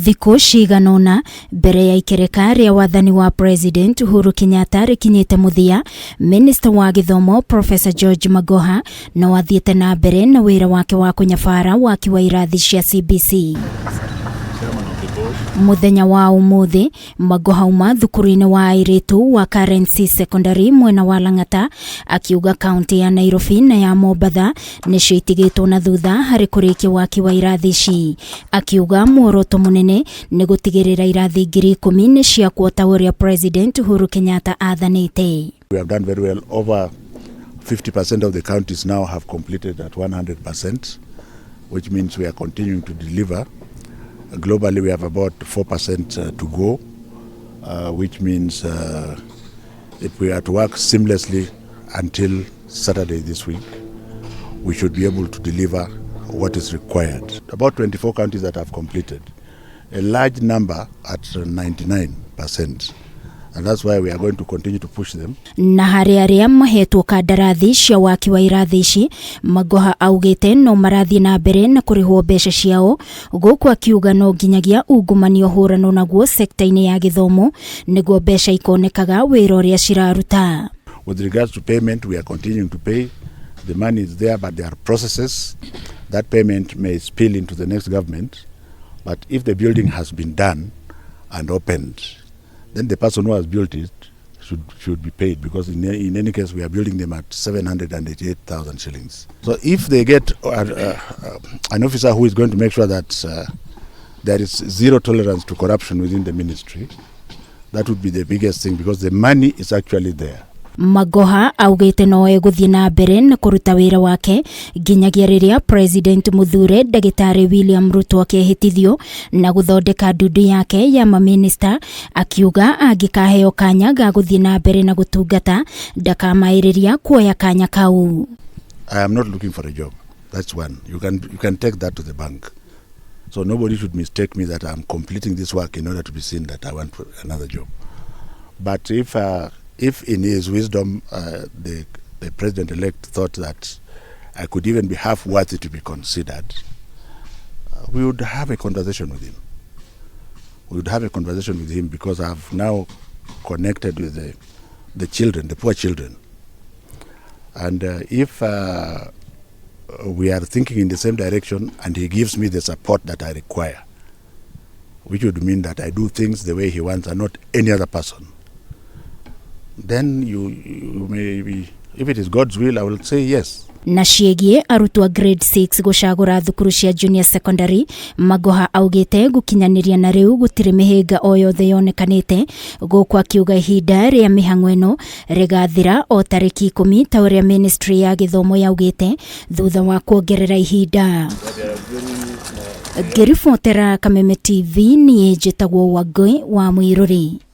Thikũ ciganona mbere ya ikereka rĩa wathani wa President Uhuru Kenyatta rikinyite muthia, Minista wa githomo Prof George Magoha no athiite na mbere na wira wake wa kunyabara waki wa irathi cia CBC. Muthenya wa umuthi, Magoha uma thukuru-ini wa airĩtu wa Currency Secondary mwena wa Lang'ata akiuga kaunti ya Nairobi na ya Mombasa nicio itigĩtwo na thutha harĩ kũrĩkia waki wa irathi ici. Akiuga muoroto munene nĩ gũtigĩrĩra irathi 10,000 nĩ ciakwo ta ũrĩa President Uhuru Kenyatta athanĩte. We have done very well. Over 50% of the counties now have completed at 100%, which means we are continuing to deliver. Globally, we have about 4% to go, which means if we are to work seamlessly until Saturday this week, we should be able to deliver what is required. About 24 counties that have completed, a large number at 99%. And that's why we are going to continue to push them. Na harĩ arĩa mahetwo kandarathi cia waki wa irathi ici, Magoha augĩte no marathi na mbere na kũrĩhwo mbeca ciao, gũkũ akiuga no nginyagia ungumania hũrano naguo sekta-inĩ ya githomo nĩguo mbeca ikonekaga wĩra ũrĩa ciraruta. With regards to payment, we are continuing to pay. The money is there, but there are processes. That payment may spill into the next government. But if the building has been done and opened, then the person who has built it should be paid, because in any case we are building them at 788,000 shillings. So if they get an officer who is going to make sure that there is zero tolerance to corruption within the ministry, that would be the biggest thing, because the money is actually there. Magoha augĩte no egũthiĩ na mbere na kũruta wĩra wake nginyagia rĩrĩa President Muthure Ndagĩtarĩ William Ruto akĩhĩtithio na gũthondeka ndundu yake ya maminista, akiuga angĩkaheo kanya ga gũthiĩ na mbere na gũtungata ndakamaĩrĩria kuoya kanya kau. I am not looking for a job. That's one. You can take that to the bank. So nobody should mistake me that I'm completing this work in order to be seen that I want another job. But if in his wisdom the president-elect thought that I could even be half worthy to be considered, we would have a conversation with him. We would have a conversation with him, because I've now connected with the children, the poor children. And if we are thinking in the same direction and he gives me the support that I require, which would mean that I do things the way he wants and not any other person, then you may be, if it is God's will, I will say yes. Na ciĩgiĩ arutwo grade 6 gũcagũra thukuru cia junior secondary, Magoha augĩte gukinyiria na rĩu gũtirĩ mĩhĩnga o yothe yonekanĩte, gũkũ akiuga ihinda rĩa mĩhang'o ĩno rĩgathira o tarĩki 10 ta ũrĩa ministry ya githomo yaugĩte thutha wa kuongerera ihinda. Ngĩribotera Kameme TV niĩ njĩtagwo Wangui wa Mwiruri.